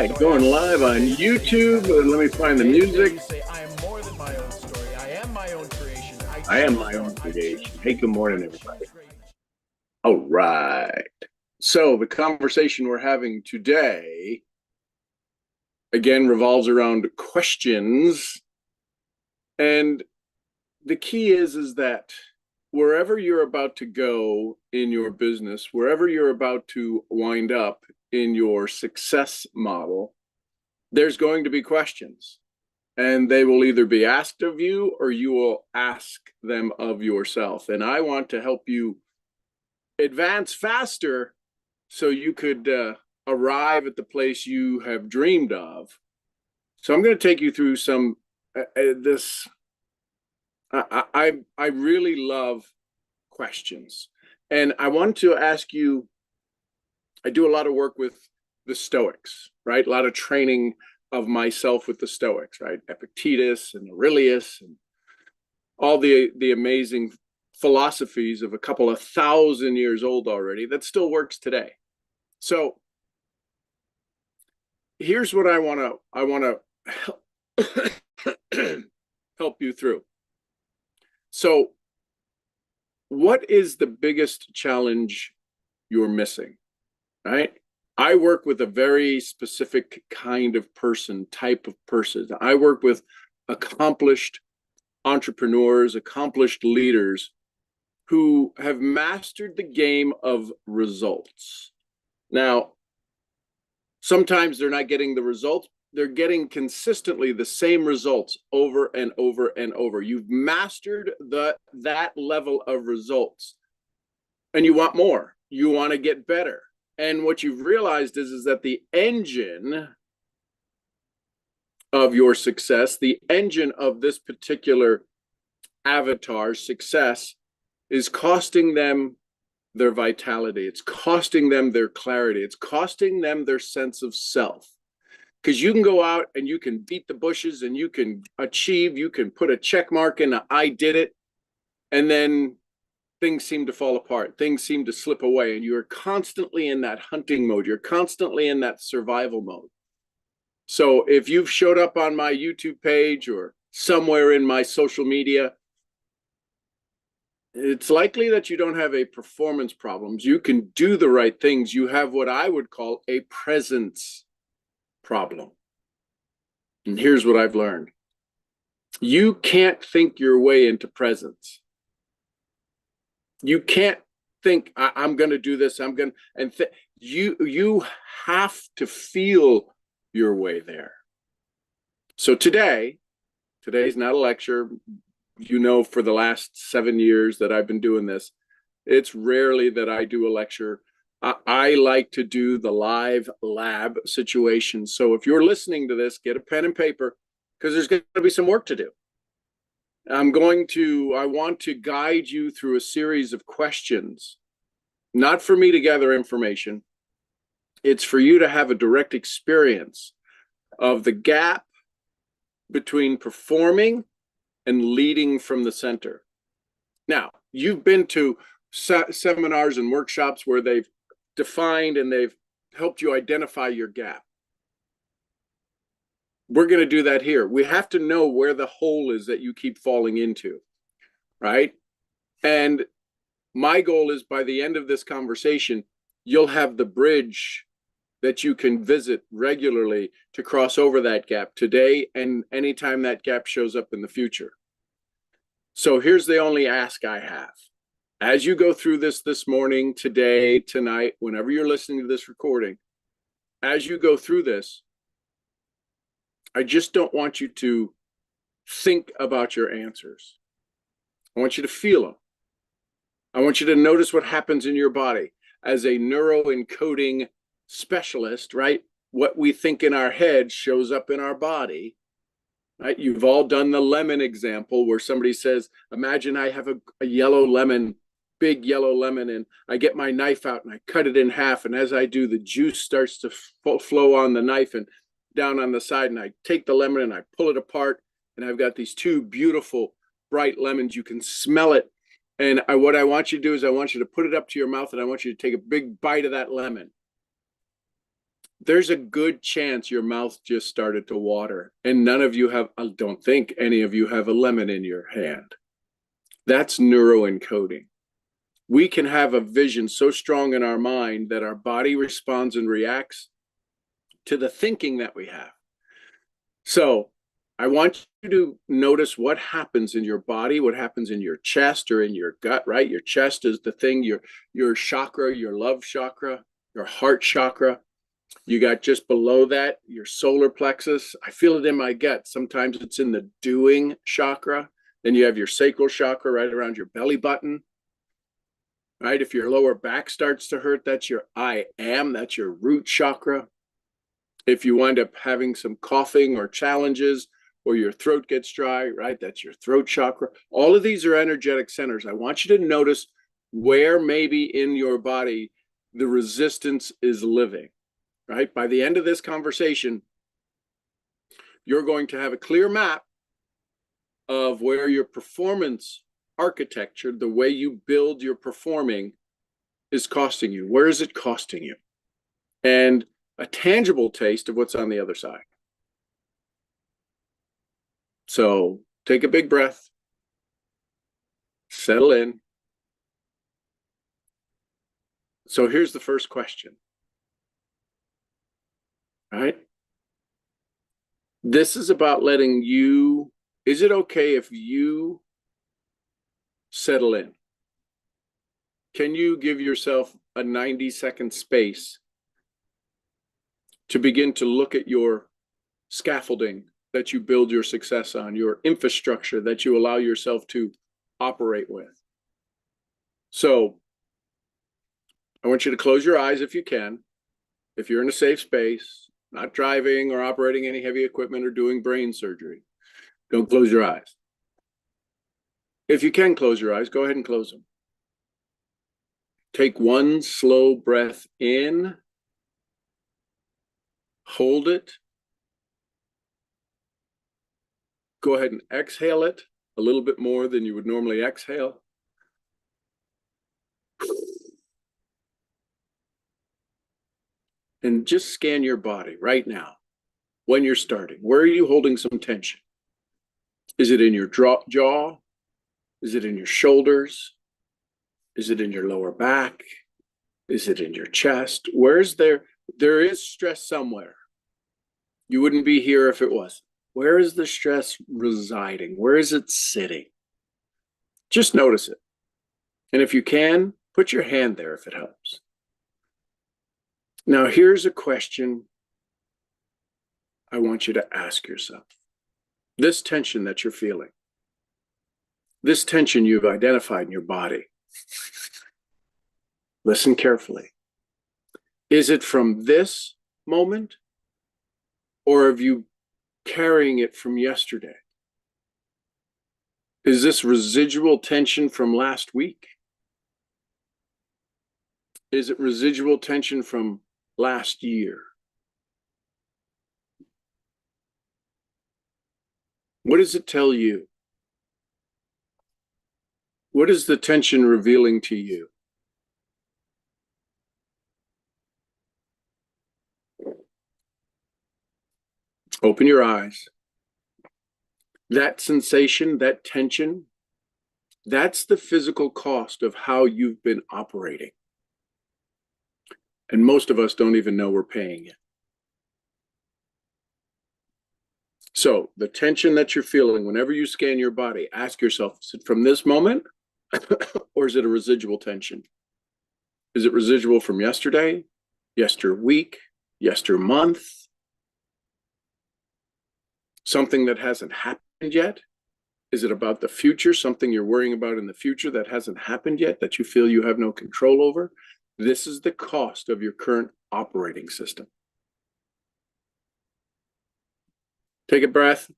right, going live on YouTube. Let me find the music. Say, I am more than my own story. I am my own creation. I am my own creation. Hey, good morning, I everybody. choose greatness. All right. So the conversation we're having today, again, revolves around questions. And the key is that wherever you're about to go in your business, wherever you're about to wind up in your success model, there's going to be questions. And they will either be asked of you or you will ask them of yourself. And I want to help you advance faster so you could arrive at the place you have dreamed of. So I'm going to take you through some this. I really love questions, and I want to ask you. I do a lot of work with the Stoics, right? A lot of training of myself with the Stoics, right? Epictetus and Aurelius and all the amazing philosophies of a couple of thousand years old already that still works today. So here's what I want to help you through. So what is the biggest challenge you're missing, right? I work with a very specific kind of person, type of person. I work with accomplished entrepreneurs, accomplished leaders who have mastered the game of results. Now, sometimes they're not getting the results. They're getting consistently the same results over and over and over. You've mastered that level of results, and you want more. You want to get better. And what you've realized is that the engine of your success, the engine of this particular avatar's success, is costing them their vitality. It's costing them their clarity. It's costing them their sense of self. Because you can go out and you can beat the bushes and you can achieve, you can put a check mark in, I did it, and then things seem to fall apart. Things seem to slip away, and you're constantly in that hunting mode. You're constantly in that survival mode. So if you've showed up on my YouTube page or somewhere in my social media, it's likely that you don't have a performance problems. You can do the right things. You have what I would call a presence problem. And here's what I've learned. You can't think your way into presence. You can't think, I'm going to do this. I'm going to, and you have to feel your way there. So today's not a lecture. You know, for the last 7 years that I've been doing this, it's rarely that I do a lecture. I like to do the live lab situation. So if you're listening to this, get a pen and paper, because there's going to be some work to do. I want to guide you through a series of questions, not for me to gather information. It's for you to have a direct experience of the gap between performing and leading from the center. Now, you've been to seminars and workshops where they've defined and they've helped you identify your gap. We're going to do that here. We have to know where the hole is that you keep falling into, right? And my goal is by the end of this conversation, you'll have the bridge that you can visit regularly to cross over that gap today and anytime that gap shows up in the future. So here's the only ask I have. As you go through this morning, today, tonight, whenever you're listening to this recording, as you go through this, I just don't want you to think about your answers. I want you to feel them. I want you to notice what happens in your body. As a neuroencoding specialist, right? What we think in our head shows up in our body, right? You've all done the lemon example where somebody says, imagine I have a yellow lemon, big yellow lemon, and I get my knife out and I cut it in half. And as I do, the juice starts to flow on the knife and down on the side, and I take the lemon and I pull it apart, and I've got these two beautiful bright lemons. You can smell it, and what I want you to do is I want you to put it up to your mouth, and I want you to take a big bite of that lemon. there's a good chance your mouth just started to water, and none of you have, I don't think any of you have a lemon in your hand. That's neuroencoding. We can have a vision so strong in our mind that our body responds and reacts to the thinking that we have. So I want you to notice what happens in your body, what happens in your chest or in your gut, right? Your chest is the thing, your chakra, your love chakra, your heart chakra. You got just below that, your solar plexus. I feel it in my gut. Sometimes it's in the doing chakra. Then you have your sacral chakra right around your belly button. Right? If your lower back starts to hurt, that's your I am, that's your root chakra. If you wind up having some coughing or challenges, or your throat gets dry, right? That's your throat chakra. All of these are energetic centers. I want you to notice where maybe in your body the resistance is living, right? By the end of this conversation, you're going to have a clear map of where your performance architecture, the way you build your performing, is costing you. Where is it costing you? And a tangible taste of what's on the other side. So take a big breath, settle in. So here's the first question. Right? This is about letting you, is it okay if you settle in? Can you give yourself a 90-second space to begin to look at your scaffolding that you build your success on, your infrastructure that you allow yourself to operate with? So I want you to close your eyes if you can. If you're in a safe space, not driving or operating any heavy equipment or doing brain surgery, don't close your eyes. If you can close your eyes, go ahead and close them. Take one slow breath in, hold it. Go ahead and exhale it a little bit more than you would normally exhale. And just scan your body right now when you're starting. Where are you holding some tension? Is it in your jaw? Is it in your shoulders? Is it in your lower back? Is it in your chest? Where's there? There is stress somewhere. You wouldn't be here if it wasn't. Where is the stress residing? Where is it sitting? Just notice it. And if you can, put your hand there if it helps. Now, here's a question I want you to ask yourself. This tension that you're feeling, this tension you've identified in your body, listen carefully. Is it from this moment, or are you carrying it from yesterday? Is this residual tension from last week? Is it residual tension from last year? What does it tell you? What is the tension revealing to you? Open your eyes. That sensation, that tension, that's the physical cost of how you've been operating. And most of us don't even know we're paying it. So the tension that you're feeling whenever you scan your body, ask yourself, is it from this moment or is it a residual tension? Is it residual from yesterday, yester week, yester month? Something that hasn't happened yet? Is it about the future, something you're worrying about in the future that hasn't happened yet, that you feel you have no control over? This is the cost of your current operating system. Take a breath.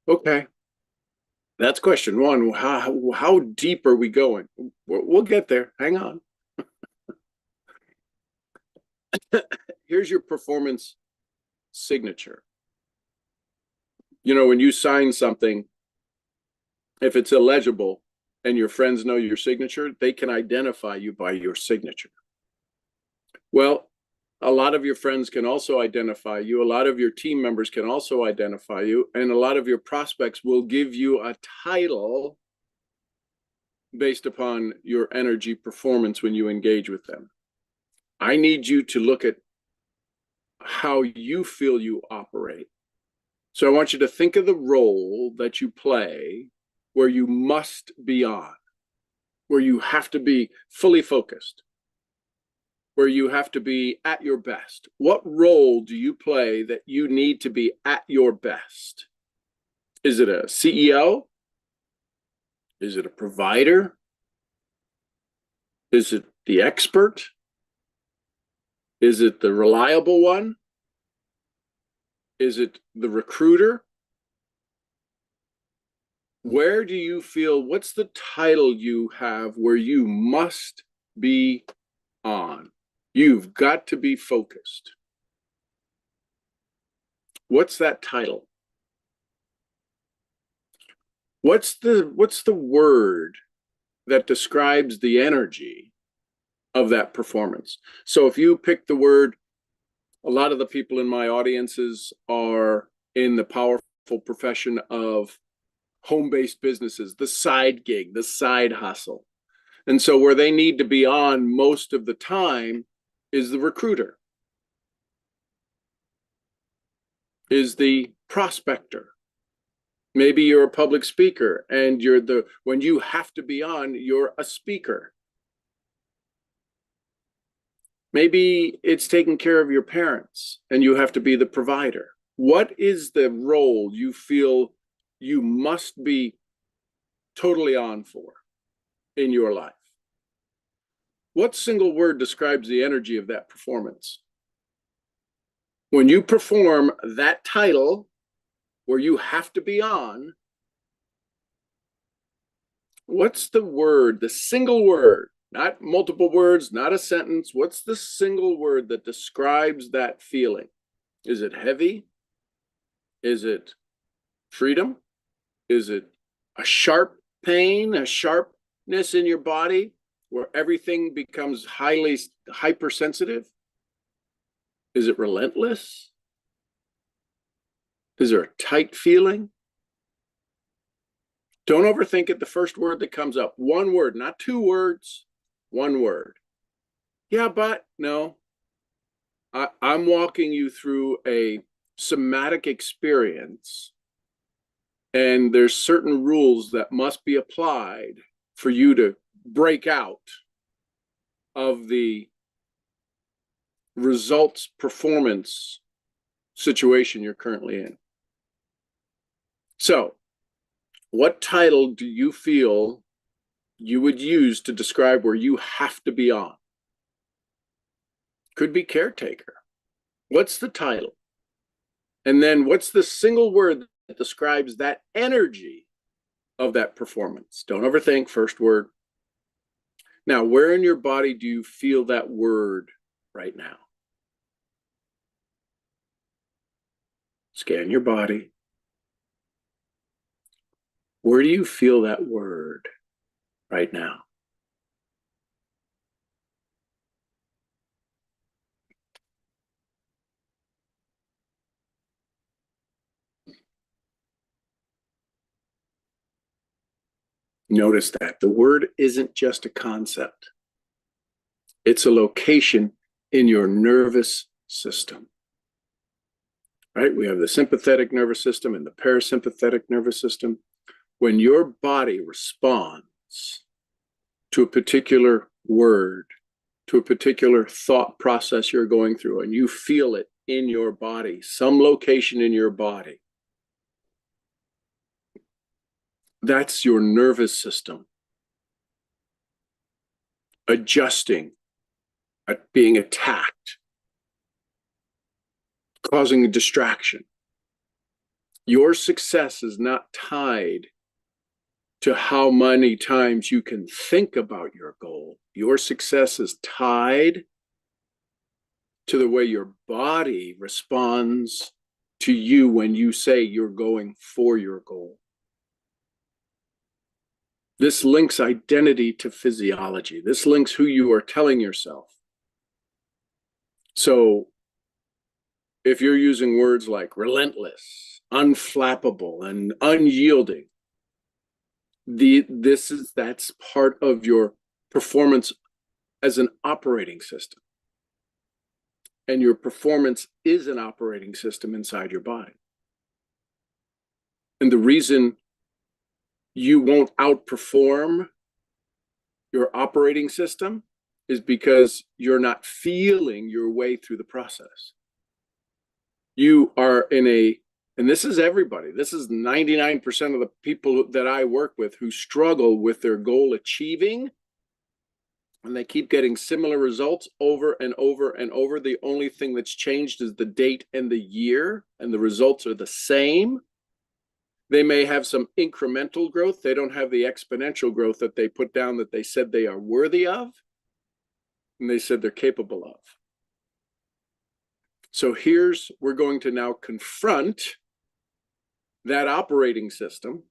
Okay. That's question one. How deep are we going? We'll get there. Hang on. Here's your performance signature. You know, when you sign something, if it's illegible and your friends know your signature, they can identify you by your signature. Well, a lot of your friends can also identify you. A lot of your team members can also identify you. And a lot of your prospects will give you a title based upon your energy performance when you engage with them. I need you to look at how you feel you operate. So I want you to think of the role that you play where you must be on, where you have to be fully focused, where you have to be at your best. What role do you play that you need to be at your best? Is it a CEO? Is it a provider? Is it the expert? Is it the reliable one? Is it the recruiter? Where do you feel, what's the title you have where you must be on? You've got to be focused. What's that title? What's the word that describes the energy of that performance? So if you pick the word, a lot of the people in my audiences are in the powerful profession of home-based businesses, the side gig, the side hustle. And so where they need to be on most of the time is the recruiter, is the prospector. Maybe you're a public speaker and when you have to be on, you're a speaker. Maybe it's taking care of your parents and you have to be the provider. What is the role you feel you must be totally on for in your life? What single word describes the energy of that performance? When you perform that title where you have to be on, what's the word, the single word, not multiple words, not a sentence? What's the single word that describes that feeling? Is it heavy? Is it freedom? Is it a sharp pain, a sharpness in your body where everything becomes highly hypersensitive? Is it relentless? Is there a tight feeling? Don't overthink it. The first word that comes up, one word, not two words, one word. Yeah, but no. I'm walking you through a somatic experience, and there's certain rules that must be applied for you to break out of the results performance situation you're currently in. So, what title do you feel you would use to describe where you have to be on? Could be caretaker. What's the title? And then what's the single word that describes that energy of that performance? Don't overthink, first word. Now, where in your body do you feel that word right now? Scan your body. Where do you feel that word right now? Notice that the word isn't just a concept. It's a location in your nervous system. Right? We have the sympathetic nervous system and the parasympathetic nervous system. When your body responds to a particular word, to a particular thought process you're going through, and you feel it in your body, some location in your body, that's your nervous system adjusting, being attacked, causing a distraction. Your success is not tied to how many times you can think about your goal. Your success is tied to the way your body responds to you when you say you're going for your goal. This links identity to physiology. This links who you are telling yourself. So if you're using words like relentless, unflappable, and unyielding, that's part of your performance as an operating system. And your performance is an operating system inside your body. And the reason you won't outperform your operating system is because you're not feeling your way through the process. You are and this is everybody, this is 99% of the people that I work with who struggle with their goal achieving, and they keep getting similar results over and over and over. The only thing that's changed is the date and the year, and the results are the same. They may have some incremental growth. They don't have the exponential growth that they put down that they said they are worthy of, and they said they're capable of. So we're going to now confront that operating system.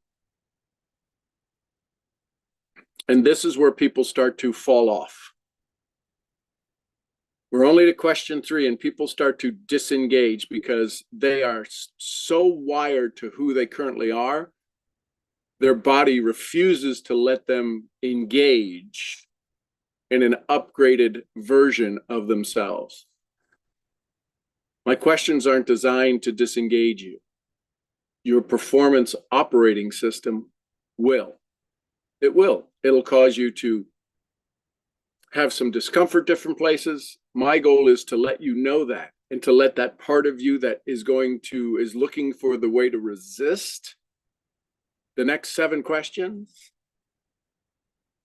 And this is where people start to fall off. We're only to question 3, and people start to disengage because they are so wired to who they currently are. Their body refuses to let them engage in an upgraded version of themselves. My questions aren't designed to disengage you. Your performance operating system will. It will. It'll cause you to have some discomfort different places. My goal is to let you know that, and to let that part of you that is looking for the way to resist the next 7 questions,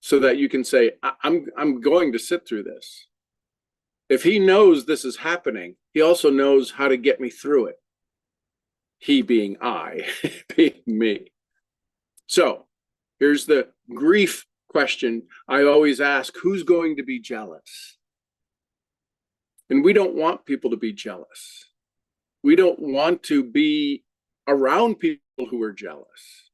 so that you can say, I'm going to sit through this. If he knows this is happening, he also knows how to get me through it. He being I, being me. So here's the grief question I always ask: who's going to be jealous? And we don't want people to be jealous. We don't want to be around people who are jealous.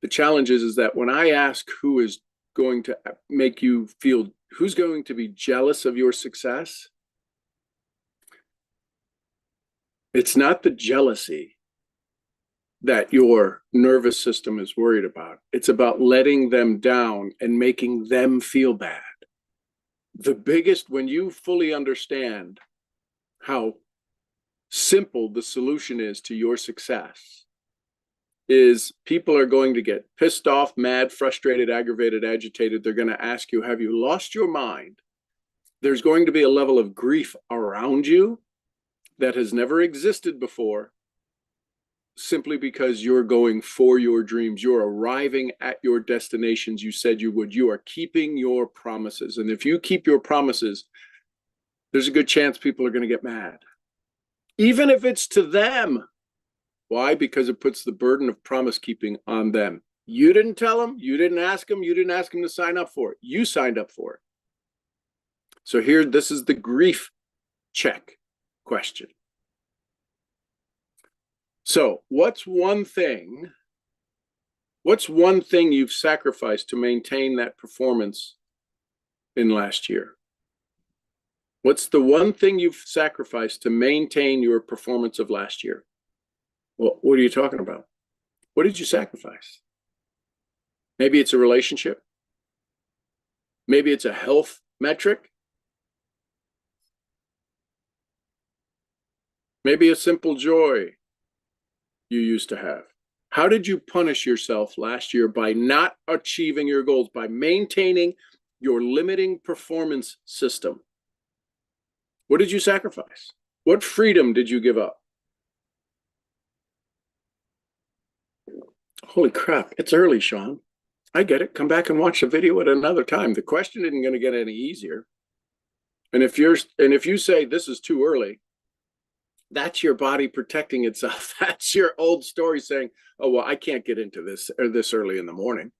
The challenge is that when I ask who is going to make you feel, who's going to be jealous of your success, it's not the jealousy that your nervous system is worried about. It's about letting them down and making them feel bad. When you fully understand how simple the solution is to your success, is people are going to get pissed off, mad, frustrated, aggravated, agitated. They're going to ask you, have you lost your mind? There's going to be a level of grief around you that has never existed before, simply because you're going for your dreams. You're arriving at your destinations you said you would. You are keeping your promises. And if you keep your promises, there's a good chance people are going to get mad, even if it's to them. Why? Because it puts the burden of promise keeping on them. You didn't tell them, you didn't ask them, you didn't ask them to sign up for it. You signed up for it. So this is the grief check question. So what's one thing you've sacrificed to maintain that performance in last year? What's the one thing you've sacrificed to maintain your performance of last year? Well, what are you talking about? What did you sacrifice? Maybe it's a relationship. Maybe it's a health metric. Maybe a simple joy you used to have. How did you punish yourself last year by not achieving your goals, by maintaining your limiting performance system? What did you sacrifice? What freedom did you give up? Holy crap, it's early, Sean. I get it. Come back and watch the video at another time. The question isn't going to get any easier. And if you say this is too early, that's your body protecting itself. That's your old story saying, oh, well, I can't get into this early in the morning.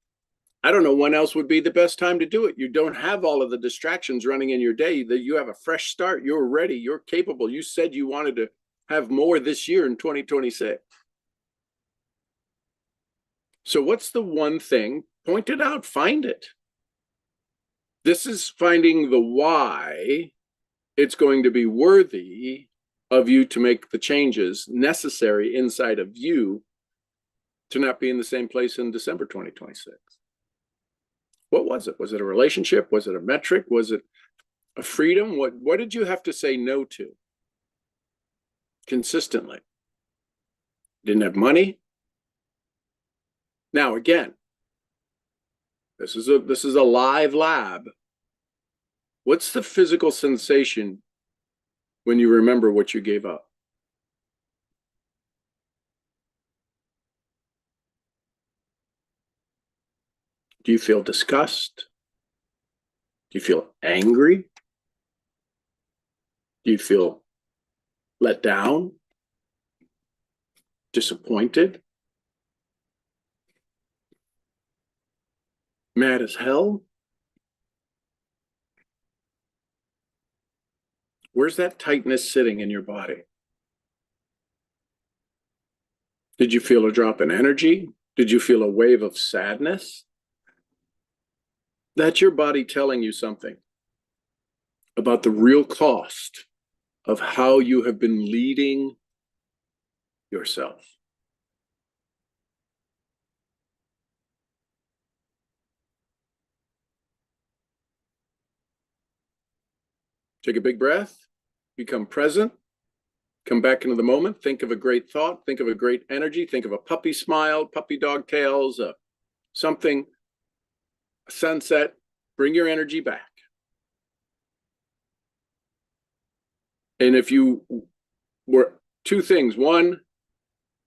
I don't know when else would be the best time to do it. You don't have all of the distractions running in your day. That you have a fresh start. You're ready. You're capable. You said you wanted to have more this year in 2026. So what's the one thing? Point it out. Find it. This is finding the why it's going to be worthy of you to make the changes necessary inside of you to not be in the same place in December 2026. What was it? Was it a relationship? Was it a metric? Was it a freedom? What did you have to say no to consistently? Didn't have money? Now, again, this is a live lab. What's the physical sensation when you remember what you gave up? Do you feel disgust? Do you feel angry? Do you feel let down? Disappointed? Mad as hell? Where's that tightness sitting in your body? Did you feel a drop in energy? Did you feel a wave of sadness? That's your body telling you something about the real cost of how you have been leading yourself. Take a big breath, become present, come back into the moment, think of a great thought, think of a great energy, think of a puppy smile, puppy dog tails, something, a sunset, bring your energy back. And if you were two things, one,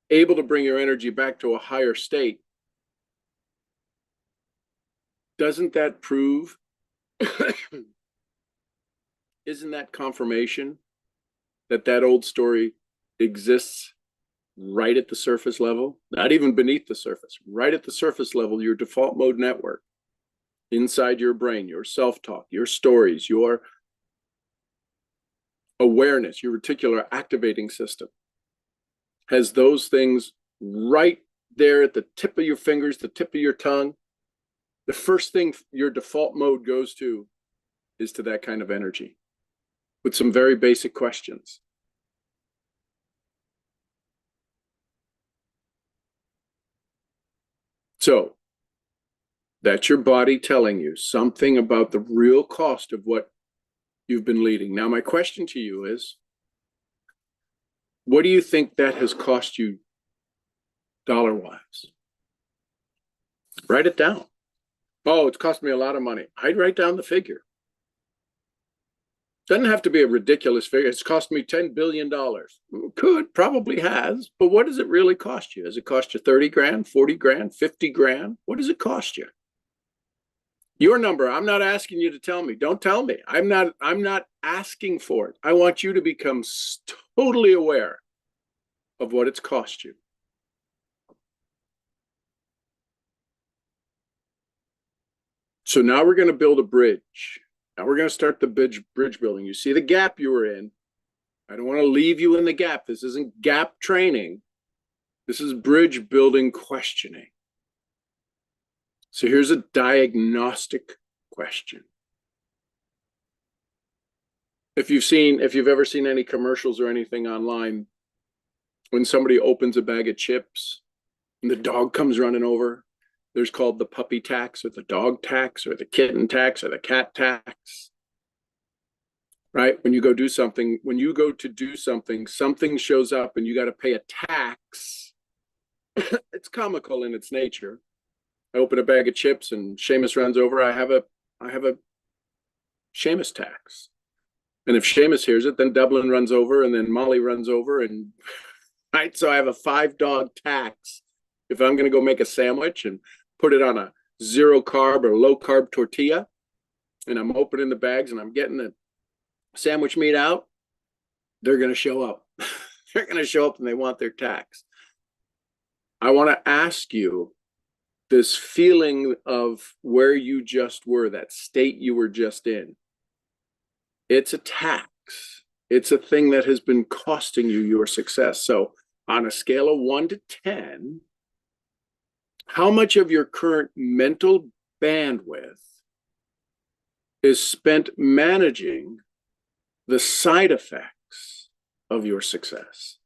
able to bring your energy back to a higher state, doesn't that prove, isn't that confirmation that that old story exists right at the surface level, not even beneath the surface, right at the surface level, your default mode network, inside your brain, your self-talk, your stories, your awareness, your reticular activating system has those things right there at the tip of your fingers, the tip of your tongue. The first thing your default mode goes to is to that kind of energy with some very basic questions. So that's your body telling you something about the real cost of what you've been leading. Now, my question to you is, what do you think that has cost you dollar-wise? Write it down. Oh, it's cost me a lot of money. I'd write down the figure. Doesn't have to be a ridiculous figure. It's cost me $10 billion. Could, probably has, but what does it really cost you? Does it cost you 30 grand, 40 grand, 50 grand? What does it cost you? Your number, I'm not asking you to tell me. Don't tell me. I'm not asking for it. I want you to become totally aware of what it's cost you. So now we're going to build a bridge. Now we're going to start the bridge building. You see the gap you were in. I don't want to leave you in the gap. This isn't gap training. This is bridge building questioning. So here's a diagnostic question. If you've ever seen any commercials or anything online, when somebody opens a bag of chips and the dog comes running over, there's called the puppy tax or the dog tax or the kitten tax or the cat tax. Right? When you go to do something, something shows up and you got to pay a tax. It's comical in its nature. I open a bag of chips and Seamus runs over. I have a Seamus tax. And if Seamus hears it, then Dublin runs over and then Molly runs over. And right. So I have a 5-dog tax. If I'm going to go make a sandwich and put it on a 0 carb or low carb tortilla, and I'm opening the bags and I'm getting the sandwich meat out, they're going to show up. They're going to show up and they want their tax. I want to ask you, this feeling of where you just were, that state you were just in, it's a tax. It's a thing that has been costing you your success. So on a scale of 1 to 10, how much of your current mental bandwidth is spent managing the side effects of your success.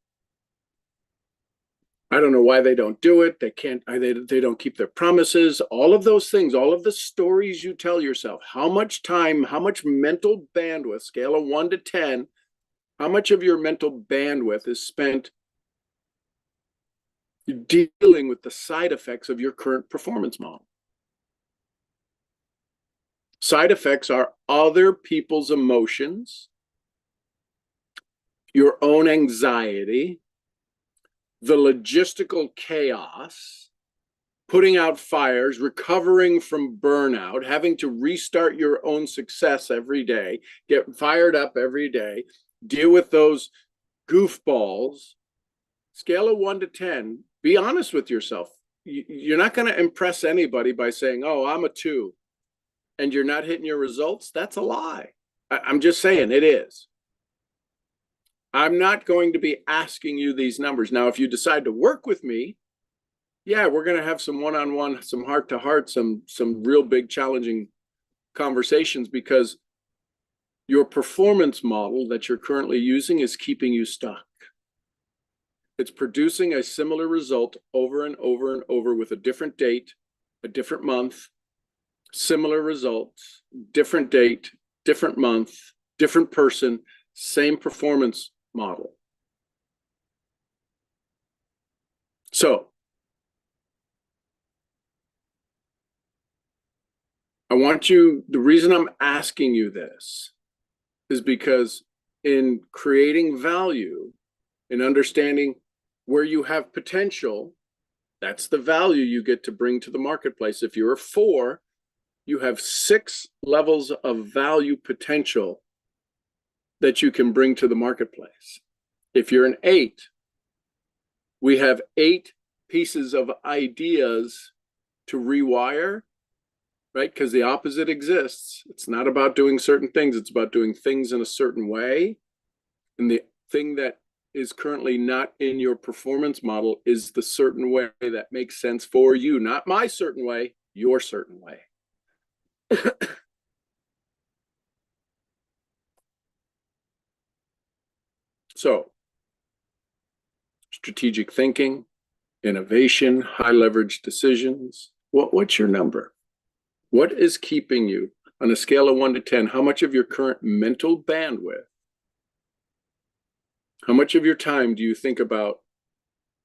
I don't know why they don't do it. They can't, they don't keep their promises, all of those things, all of the stories you tell yourself, how much time, how much mental bandwidth, scale of 1 to 10, how much of your mental bandwidth is spent dealing with the side effects of your current performance model? Side effects are other people's emotions, your own anxiety, the logistical chaos, putting out fires, recovering from burnout, having to restart your own success every day, get fired up every day, deal with those goofballs. Scale of 1 to 10, be honest with yourself. You're not going to impress anybody by saying, oh, I'm a 2, and you're not hitting your results. That's a lie. I'm just saying it is. I'm not going to be asking you these numbers. Now, if you decide to work with me, yeah, we're going to have some one-on-one, some heart-to-heart, some real big challenging conversations, because your performance model that you're currently using is keeping you stuck. It's producing a similar result over and over and over with a different date, a different month, similar results, different date, different month, different person, same performance model. So I want you, the reason I'm asking you this is because in creating value, in understanding where you have potential, that's the value you get to bring to the marketplace. If you're a 4, you have 6 levels of value potential that you can bring to the marketplace. If you're an 8, we have 8 pieces of ideas to rewire, right? Because the opposite exists. It's not about doing certain things. It's about doing things in a certain way. And the thing that is currently not in your performance model is the certain way that makes sense for you. Not my certain way, your certain way. So, strategic thinking, innovation, high leverage decisions. What's your number? What is keeping you on a scale of 1 to 10? How much of your current mental bandwidth, how much of your time do you think about,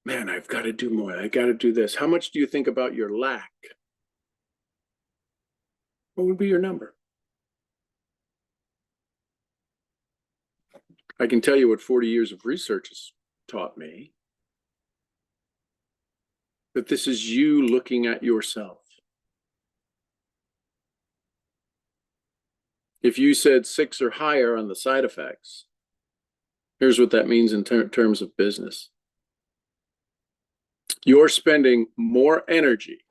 man, I've got to do more, I got to do this? How much do you think about your lack? What would be your number? I can tell you what 40 years of research has taught me, that this is you looking at yourself. If you said 6 or higher on the side effects, here's what that means in terms of business. You're spending more energy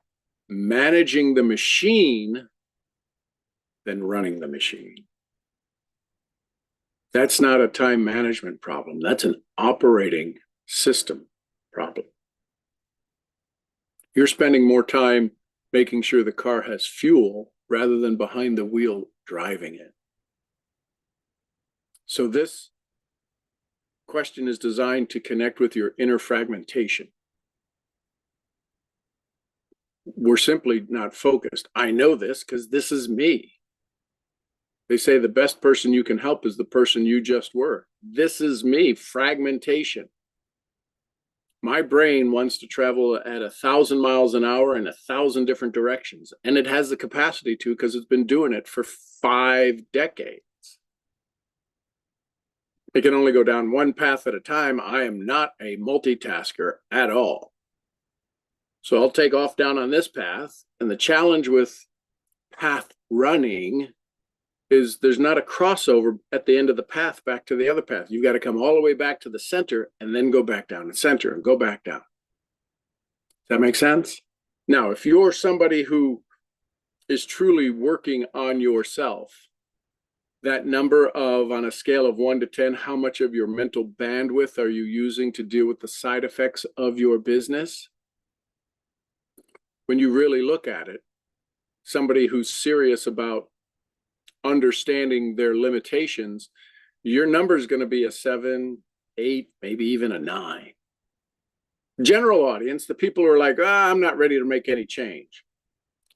managing the machine than running the machine. That's not a time management problem. That's an operating system problem. You're spending more time making sure the car has fuel rather than behind the wheel driving it. So this question is designed to connect with your inner fragmentation. We're simply not focused. I know this because this is me. They say the best person you can help is the person you just were. This is me, fragmentation. My brain wants to travel at 1,000 miles an hour in 1,000 different directions. And it has the capacity to, because it's been doing it for 5 decades. It can only go down one path at a time. I am not a multitasker at all. So I'll take off down on this path. And the challenge with path running is there's not a crossover at the end of the path back to the other path. You've got to come all the way back to the center and then go back down the center and go back down. Does that make sense? Now, if you're somebody who is truly working on yourself, that number of, on a scale of 1 to 10, how much of your mental bandwidth are you using to deal with the side effects of your business? When you really look at it, somebody who's serious about understanding their limitations your number is going to be a 7, 8, maybe even a 9. General audience, the people who are like, I'm not ready to make any change.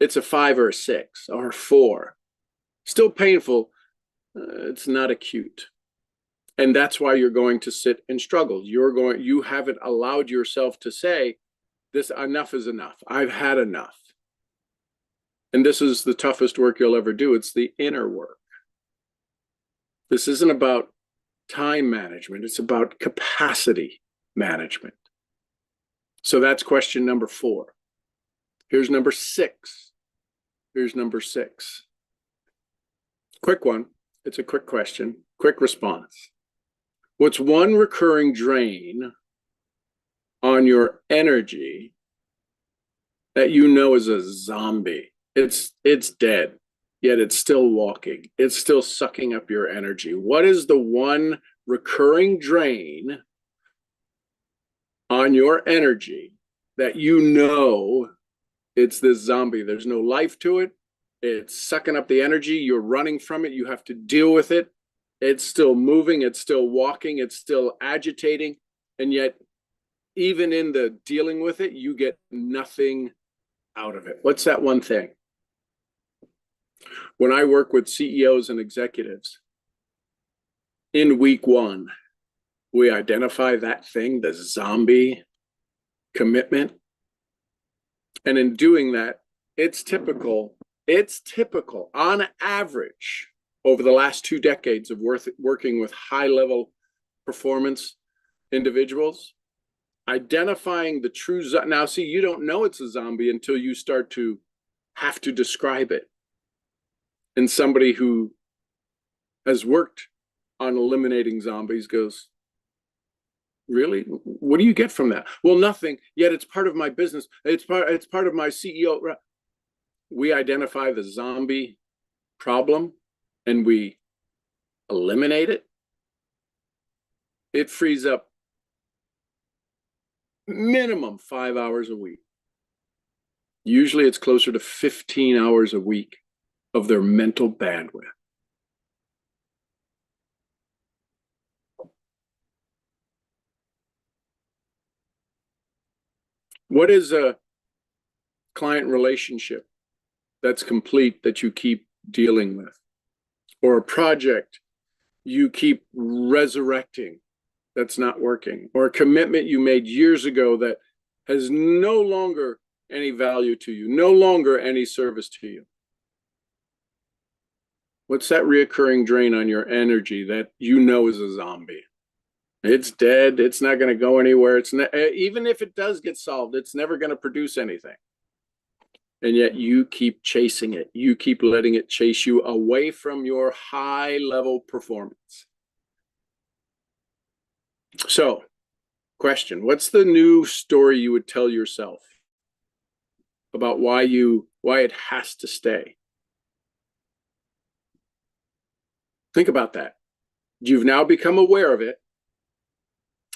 It's a 5 or a 6 or a 4. Still painful. It's not acute. And that's why you're going to sit and struggle. You haven't allowed yourself to say, this enough is enough. I've had enough. And this is the toughest work you'll ever do. It's the inner work. This isn't about time management. It's about capacity management. So that's question number 4. Here's number 6. Quick one. It's a quick question, quick response. What's one recurring drain on your energy that you know is a zombie? It's dead, yet it's still walking. It's still sucking up your energy. What is the one recurring drain on your energy that you know it's this zombie? There's no life to it. It's sucking up the energy. You're running from it. You have to deal with it. It's still moving. It's still walking. It's still agitating. And yet, even in the dealing with it, you get nothing out of it. What's that one thing? When I work with CEOs and executives, in week 1, we identify that thing, the zombie commitment. And in doing that, it's typical on average over the last 2 decades of working with high-level performance individuals, identifying the true now, see, you don't know it's a zombie until you start to have to describe it. And somebody who has worked on eliminating zombies goes, really? What do you get from that? Well, nothing, yet it's part of my business. It's part of my CEO. We identify the zombie problem and we eliminate it. It frees up minimum 5 hours a week. Usually it's closer to 15 hours a week of their mental bandwidth. What is a client relationship that's complete that you keep dealing with? Or a project you keep resurrecting that's not working? Or a commitment you made years ago that has no longer any value to you, no longer any service to you? What's that reoccurring drain on your energy that you know is a zombie? It's dead. It's not going to go anywhere. Even if it does get solved, it's never going to produce anything. And yet you keep chasing it. You keep letting it chase you away from your high-level performance. So, question, what's the new story you would tell yourself about why it has to stay? Think about that. You've now become aware of it,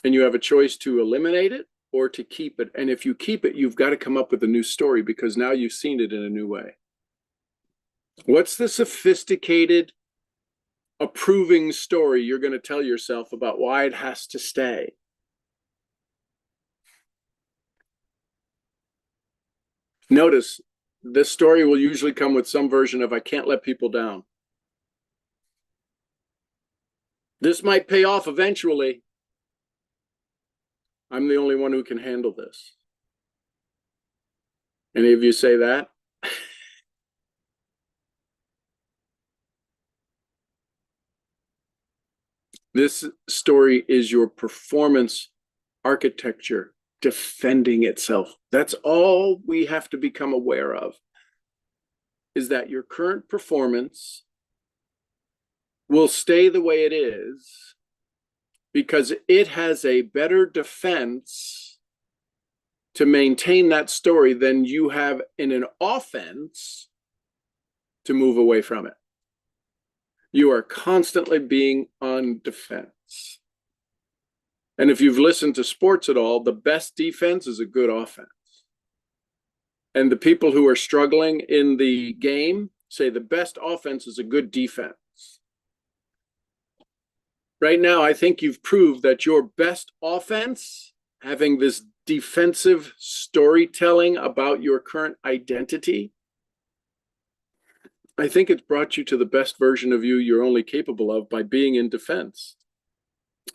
and you have a choice to eliminate it or to keep it. And if you keep it, you've got to come up with a new story because now you've seen it in a new way. What's the sophisticated, approving story you're going to tell yourself about why it has to stay? Notice this story will usually come with some version of, I can't let people down. This might pay off eventually. I'm the only one who can handle this. Any of you say that? This story is your performance architecture defending itself. That's all we have to become aware of, is that your current performance will stay the way it is because it has a better defense to maintain that story than you have in an offense to move away from it. You are constantly being on defense. And if you've listened to sports at all, the best defense is a good offense. And the people who are struggling in the game say the best offense is a good defense. Right now, I think you've proved that your best offense, having this defensive storytelling about your current identity, I think it's brought you to the best version of you you're only capable of by being in defense,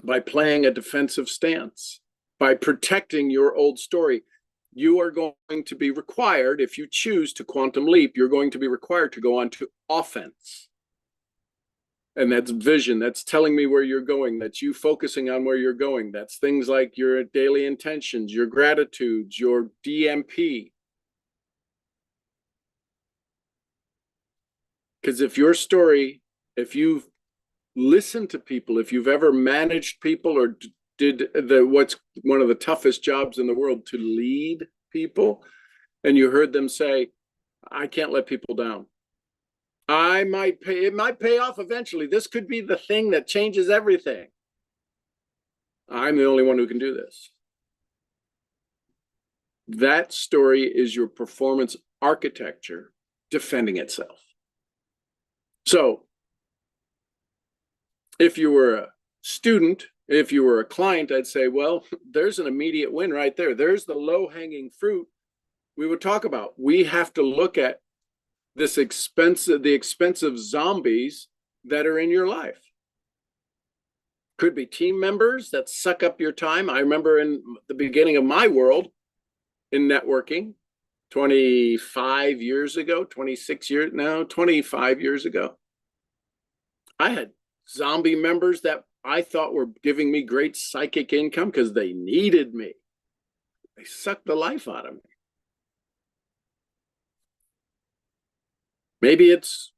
by playing a defensive stance, by protecting your old story. You are going to be required, if you choose to quantum leap, you're going to be required to go on to offense. And that's vision. That's telling me where you're going. That's you focusing on where you're going. That's things like your daily intentions, your gratitudes, your DMP. Because if your story, if you've listened to people, if you've ever managed people or did what's one of the toughest jobs in the world, to lead people, and you heard them say, I can't let people down. It might pay off eventually. This could be the thing that changes everything. I'm the only one who can do this. That story is your performance architecture defending itself. So if you were a student, if you were a client, I'd say, well, there's an immediate win right there. There's the low-hanging fruit we would talk about. We have to look at the expensive zombies that are in your life. Could be team members that suck up your time. I remember in the beginning of my world in networking, 25 years ago, 26 years, no, 25 years ago, I had zombie members that I thought were giving me great psychic income because they needed me. They sucked the life out of me. Maybe it's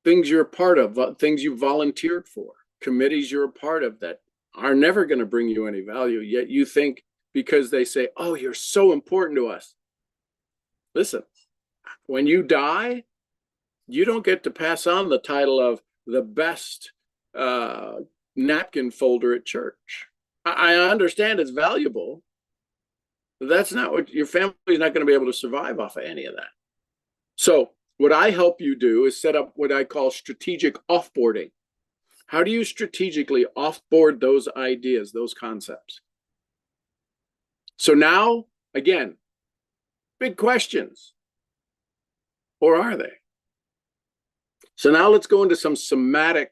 things you're a part of, things you volunteered for, committees you're a part of that are never going to bring you any value, yet you think because they say, oh, you're so important to us. Listen, when you die, you don't get to pass on the title of the best napkin folder at church. I understand it's valuable. But that's not what your family's not going to be able to survive off of any of that. So what I help you do is set up what I call strategic offboarding. How do you strategically offboard those ideas, those concepts? So now, again, big questions. Or are they? So now let's go into some somatic,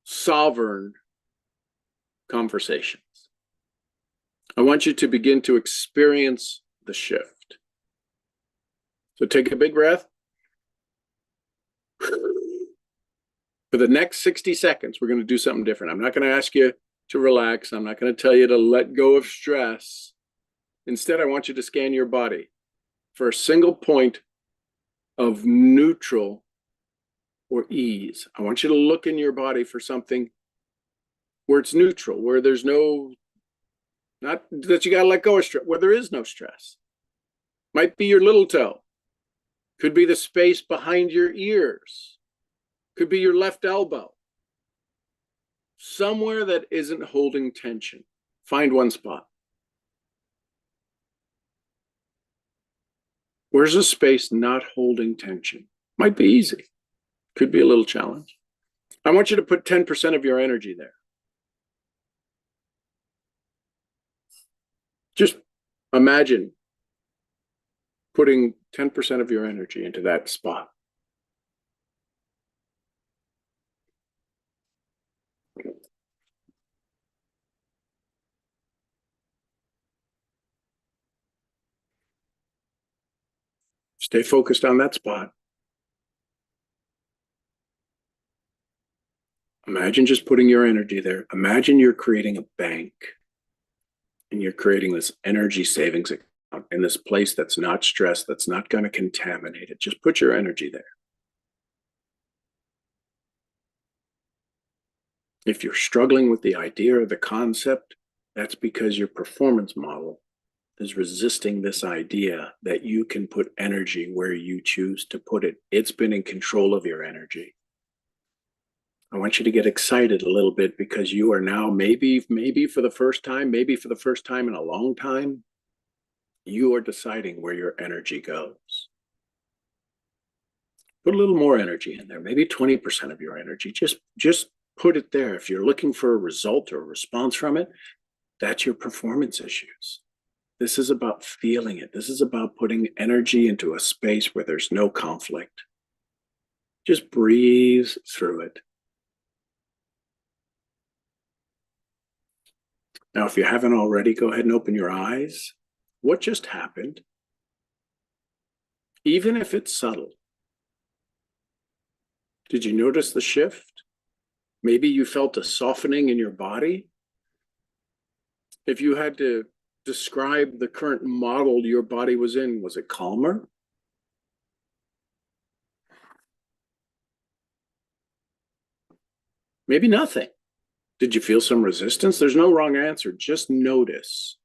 sovereign conversations. I want you to begin to experience the shift. So take a big breath. For the next 60 seconds, we're going to do something different. I'm not going to ask you to relax. I'm not going to tell you to let go of stress. Instead, I want you to scan your body for a single point of neutral or ease. I want you to look in your body for something where it's neutral, where there's no, not that you got to let go of stress, where there is no stress. Might be your little toe. Could be the space behind your ears. Could be your left elbow. Somewhere that isn't holding tension. Find one spot. Where's a space not holding tension? Might be easy. Could be a little challenge. I want you to put 10% of your energy there. Just imagine putting 10% of your energy into that spot. Stay focused on that spot. Imagine just putting your energy there. Imagine you're creating a bank and you're creating this energy savings account in this place that's not stressed, that's not going to contaminate it. Just put your energy there. If you're struggling with the idea or the concept, that's because your performance model is resisting this idea that you can put energy where you choose to put it. It's been in control of your energy. I want you to get excited a little bit because you are now maybe for the first time in a long time, you are deciding where your energy goes. Put a little more energy in there, maybe 20% of your energy. Just put it there. If you're looking for a result or a response from it, that's your performance issues. This is about feeling it. This is about putting energy into a space where there's no conflict. Just breathe through it. Now, if you haven't already, go ahead and open your eyes. What just happened? Even if it's subtle, did you notice the shift? Maybe you felt a softening in your body. If you had to describe the current model your body was in, was it calmer? Maybe nothing. Did you feel some resistance? There's no wrong answer. Just notice.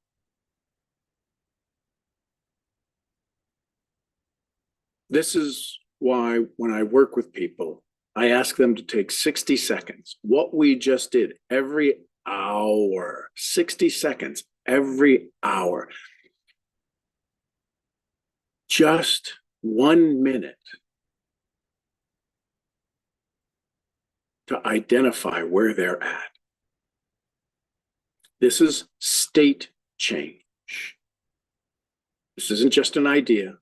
This is why when I work with people, I ask them to take 60 seconds. What we just did every hour, 60 seconds every hour. Just 1 minute to identify where they're at. This is state change. This isn't just an idea.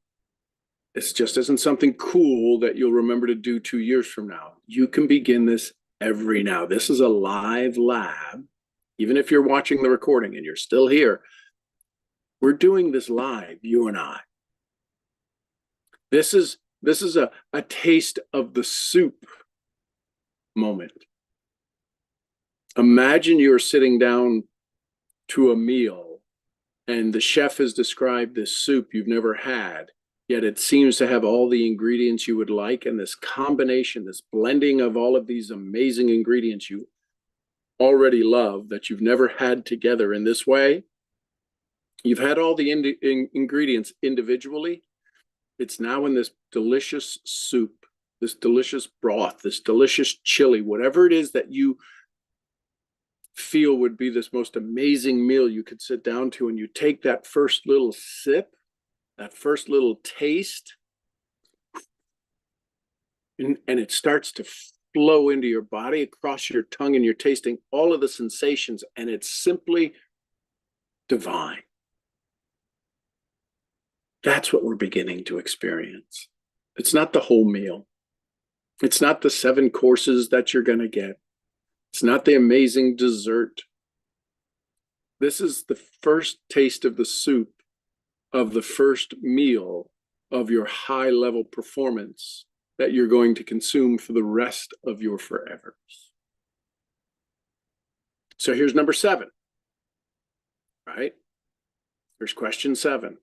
This just isn't something cool that you'll remember to do 2 years from now. You can begin this every now. This is a live lab. Even if you're watching the recording and you're still here, we're doing this live, you and I. This is a taste of the soup moment. Imagine you're sitting down to a meal and the chef has described this soup you've never had, yet it seems to have all the ingredients you would like, and this combination, this blending of all of these amazing ingredients you already love that you've never had together in this way. You've had all the ingredients individually. It's now in this delicious soup, this delicious broth, this delicious chili, whatever it is that you feel would be this most amazing meal you could sit down to, and you take that first little sip, that first little taste, and it starts to flow into your body, across your tongue, and you're tasting all of the sensations, and it's simply divine. That's what we're beginning to experience. It's not the whole meal. It's not the 7 courses that you're going to get. It's not the amazing dessert. This is the first taste of the soup of the first meal of your high-level performance that you're going to consume for the rest of your forevers. So here's number 7, right? Here's question 7.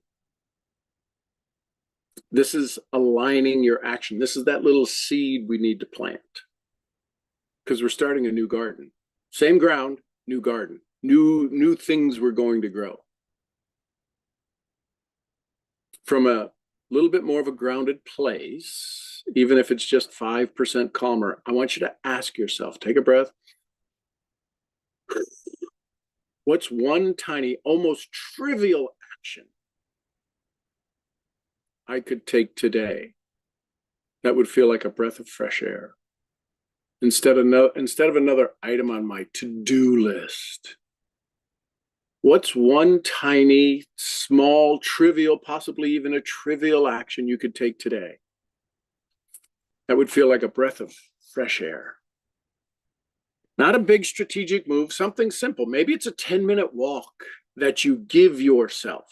This is aligning your action. This is that little seed we need to plant, because we're starting a new garden. Same ground, new garden, new things we're going to grow. From a little bit more of a grounded place, even if it's just 5% calmer, I want you to ask yourself, take a breath. What's one tiny, almost trivial action I could take today that would feel like a breath of fresh air? Instead of another item on my to-do list. What's one tiny, small, trivial, possibly even a trivial action you could take today that would feel like a breath of fresh air? Not a big strategic move, something simple. Maybe it's a 10-minute walk that you give yourself.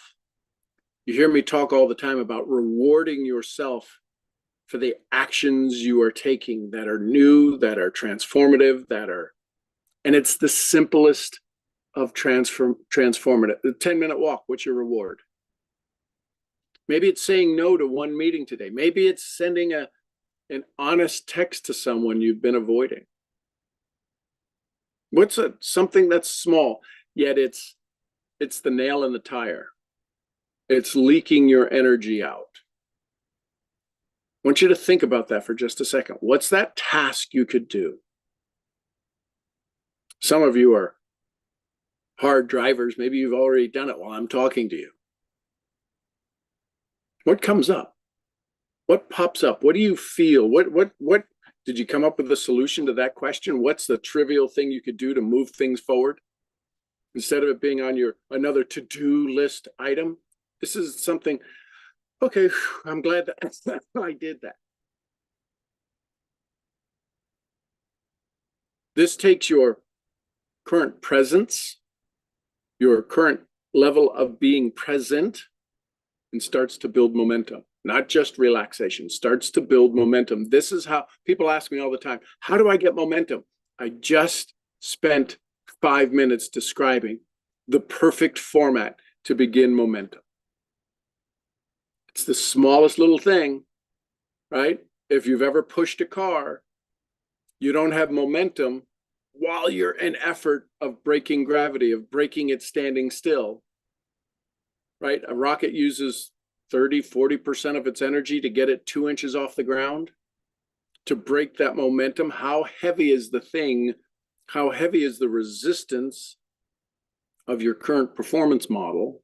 You hear me talk all the time about rewarding yourself for the actions you are taking that are new, that are transformative, and it's the simplest of transformative. The 10-minute walk, what's your reward? Maybe it's saying no to one meeting today. Maybe it's sending an honest text to someone you've been avoiding. What's something that's small, yet it's the nail in the tire. It's leaking your energy out. I want you to think about that for just a second. What's that task you could do? Some of you are hard drivers. Maybe you've already done it while I'm talking to you. What comes up? What pops up? What do you feel? What Did you come up with a solution to that question? What's the trivial thing you could do to move things forward? Instead of it being on your another to-do list item, this is something, okay, I'm glad that I did that. This takes your current presence, your current level of being present, and starts to build momentum. Not just relaxation, starts to build momentum. This is how people ask me all the time, how do I get momentum? I just spent 5 minutes describing the perfect format to begin momentum. It's the smallest little thing, right? If you've ever pushed a car, you don't have momentum while you're in effort of breaking gravity, of breaking it standing still, right? A rocket uses 30–40% of its energy to get it 2 inches off the ground. To break that momentum, how heavy is the thing? How heavy is the resistance of your current performance model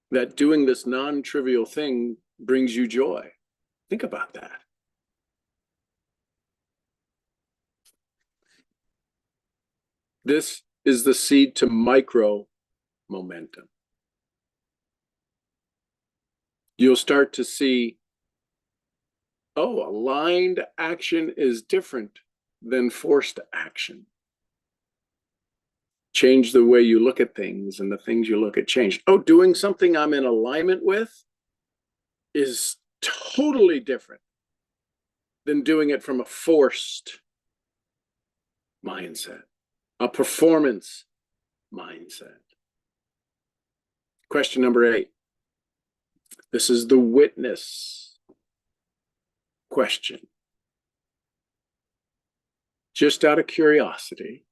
that doing this non-trivial thing brings you joy? Think about that. This is the seed to micro momentum. You'll start to see, oh, aligned action is different than forced action. Change the way you look at things, and the things you look at change. Oh, doing something I'm in alignment with is totally different than doing it from a forced mindset, a performance mindset. Question number 8. This is the witness question. Just out of curiosity,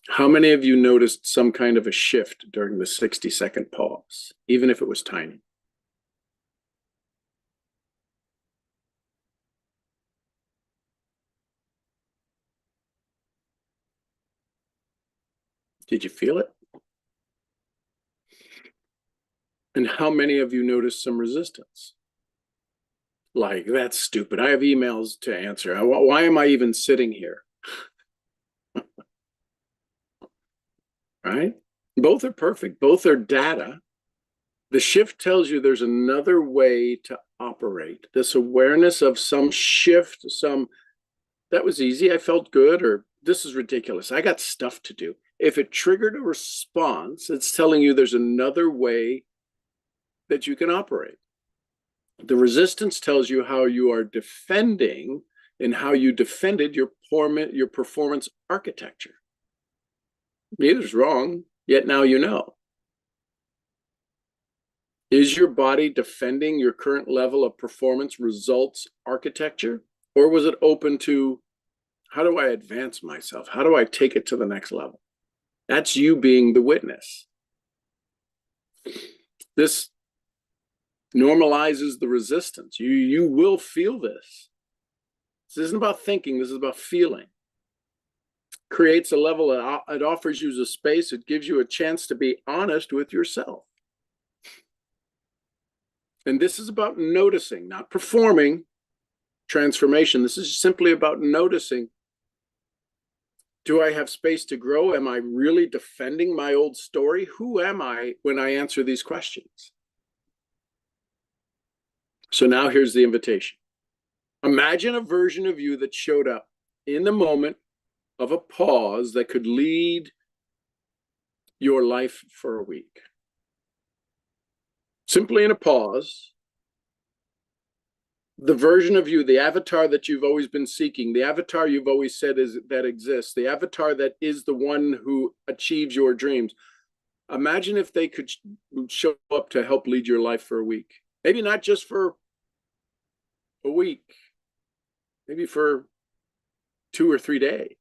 how many of you noticed some kind of a shift during the 60-second pause, even if it was tiny? Did you feel it? And how many of you noticed some resistance? Like, that's stupid. I have emails to answer. Why am I even sitting here? Right? Both are perfect. Both are data. The shift tells you there's another way to operate. This awareness of some shift, that was easy, I felt good, or this is ridiculous, I got stuff to do. If it triggered a response, it's telling you there's another way that you can operate. The resistance tells you how you are defending and how you defended your performance architecture. Neither's wrong, yet now you know. Is your body defending your current level of performance results architecture? Or was it open to, how do I advance myself? How do I take it to the next level? That's you being the witness. This normalizes the resistance. You will feel this. This isn't about thinking, this is about feeling. Creates a level, it offers you a space, it gives you a chance to be honest with yourself. And this is about noticing, not performing transformation. This is simply about noticing. Do I have space to grow? Am I really defending my old story? Who am I when I answer these questions? So now here's the invitation. Imagine a version of you that showed up in the moment of a pause that could lead your life for a week. Simply in a pause, the version of you, the avatar that you've always been seeking, the avatar you've always said that exists, the avatar that is the one who achieves your dreams. Imagine if they could show up to help lead your life for a week. Maybe not just for a week, maybe for 2 or 3 days.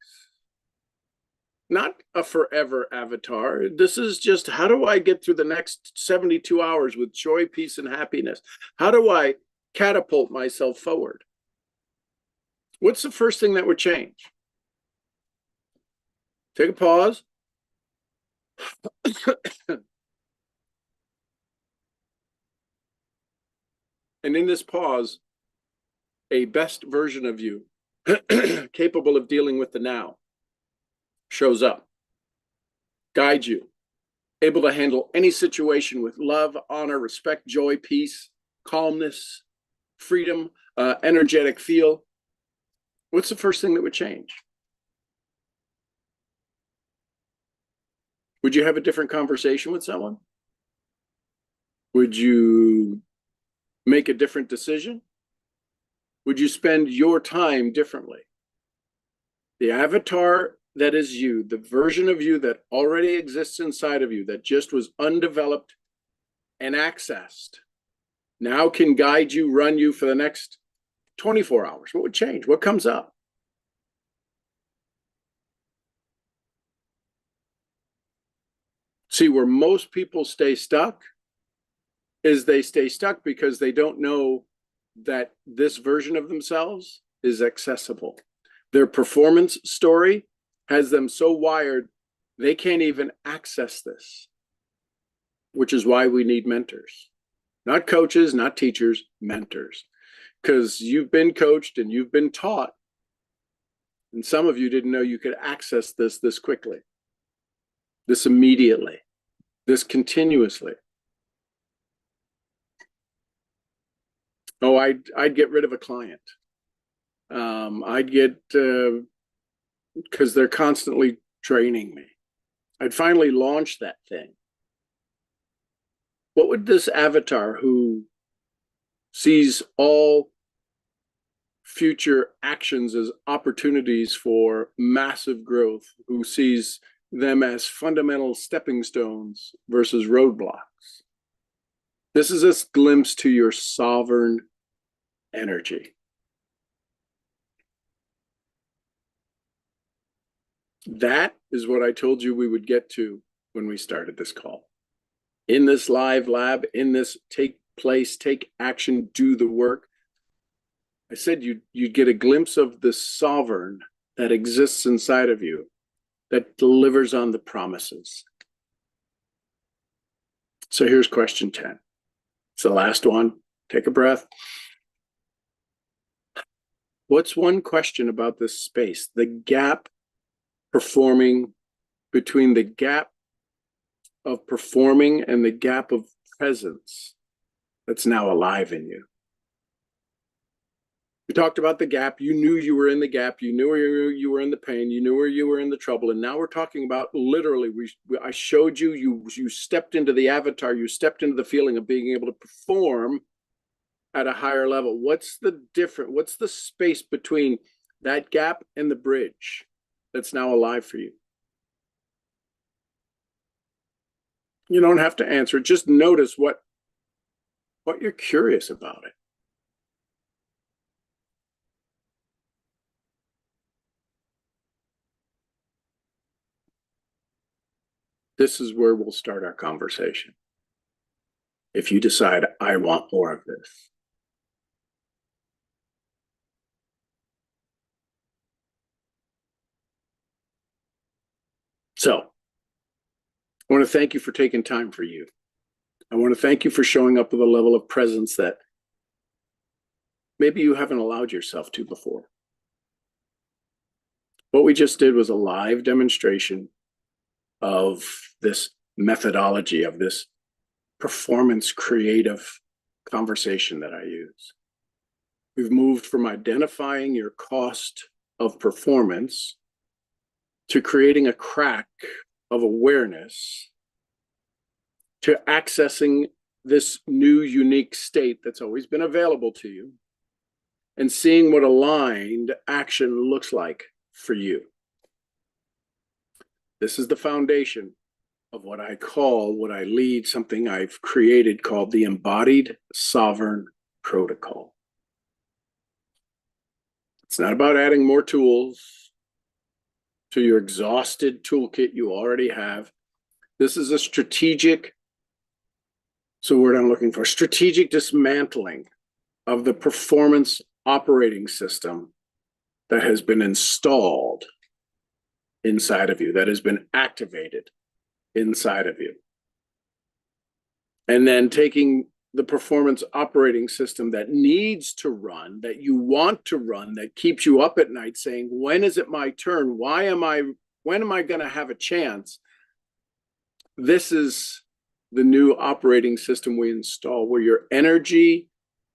Not a forever avatar. This is just, how do I get through the next 72 hours with joy, peace, and happiness? How do I catapult myself forward? What's the first thing that would change? Take a pause. And in this pause, a best version of you capable of dealing with the now shows up, guides you, able to handle any situation with love, honor, respect, joy, peace, calmness, freedom, energetic feel. What's the first thing that would change? Would you have a different conversation with someone? Would you make a different decision? Would you spend your time differently? The avatar that is you, the version of you that already exists inside of you, that just was undeveloped and accessed, now can guide you, run you for the next 24 hours. What would change? What comes up? See, where most people stay stuck is they stay stuck because they don't know that this version of themselves is accessible. Their performance story has them so wired they can't even access this, which is why we need mentors. Not coaches, not teachers, mentors. Because you've been coached and you've been taught, and some of you didn't know you could access this quickly, this immediately, this continuously. Oh, I'd get rid of a client. I'd get, because they're constantly draining me. I'd finally launch that thing. What would this avatar who sees all future actions as opportunities for massive growth, who sees them as fundamental stepping stones versus roadblocks? This is a glimpse to your sovereign energy. That is what I told you we would get to when we started this call. In this live lab, in this take place, take action, do the work, I said you'd get a glimpse of the sovereign that exists inside of you, that delivers on the promises. So here's question 10. It's the last one. Take a breath. What's one question about this space? The gap performing between the gap of performing and the gap of presence that's now alive in you. We talked about the gap. You knew you were in the gap. You knew you were in the pain. You knew where you were in the trouble. And now we're talking about literally, I showed you, you stepped into the avatar. You stepped into the feeling of being able to perform at a higher level. What's the difference? What's the space between that gap and the bridge that's now alive for you? You don't have to answer it. Just notice what you're curious about it. This is where we'll start our conversation. If you decide, I want more of this. So, I want to thank you for taking time for you. I want to thank you for showing up with a level of presence that maybe you haven't allowed yourself to before. What we just did was a live demonstration of this methodology, of this performance creative conversation that I use. We've moved from identifying your cost of performance to creating a crack of awareness, to accessing this new unique state that's always been available to you, and seeing what aligned action looks like for you. This is the foundation of what I call, what I lead, something I've created called the Embodied Sovereign Protocol. It's not about adding more tools to your exhausted toolkit you already have. This is a strategic, it's the word I'm looking for, strategic dismantling of the performance operating system that has been installed inside of you, that has been activated inside of you. And then taking the performance operating system that needs to run, that you want to run, that keeps you up at night saying, when is it my turn? When am I going to have a chance? This is the new operating system we install, where your energy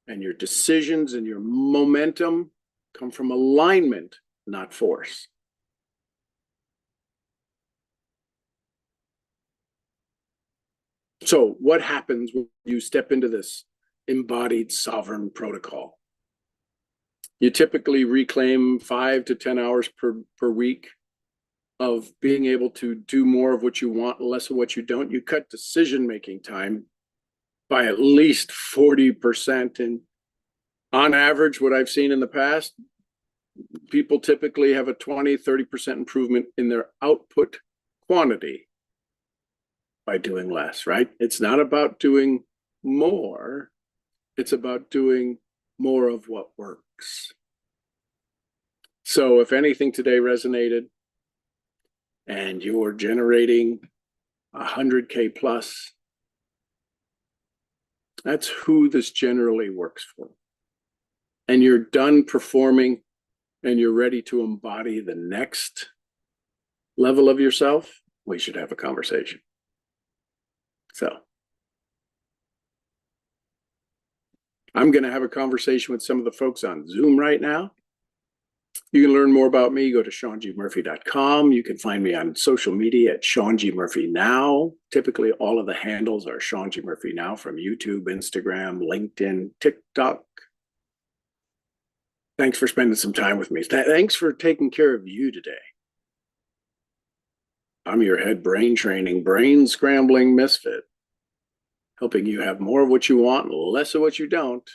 and your decisions and your momentum come from alignment, not force. So what happens when you step into this embodied sovereign protocol? You typically reclaim 5 to 10 hours per week of being able to do more of what you want, less of what you don't. You cut decision-making time by at least 40%. And on average, what I've seen in the past, people typically have a 20-30% improvement in their output quantity by doing less, right? It's not about doing more. It's about doing more of what works. So if anything today resonated and you're generating 100K plus, that's who this generally works for. And you're done performing and you're ready to embody the next level of yourself, we should have a conversation. So I'm going to have a conversation with some of the folks on Zoom right now. You can learn more about me. Go to SeanGMurphy.com. You can find me on social media at Sean G. Murphy Now. Typically, all of the handles are Sean G. Murphy Now, from YouTube, Instagram, LinkedIn, TikTok. Thanks for spending some time with me. Thanks for taking care of you today. I'm your head brain training, brain scrambling misfit, helping you have more of what you want and less of what you don't.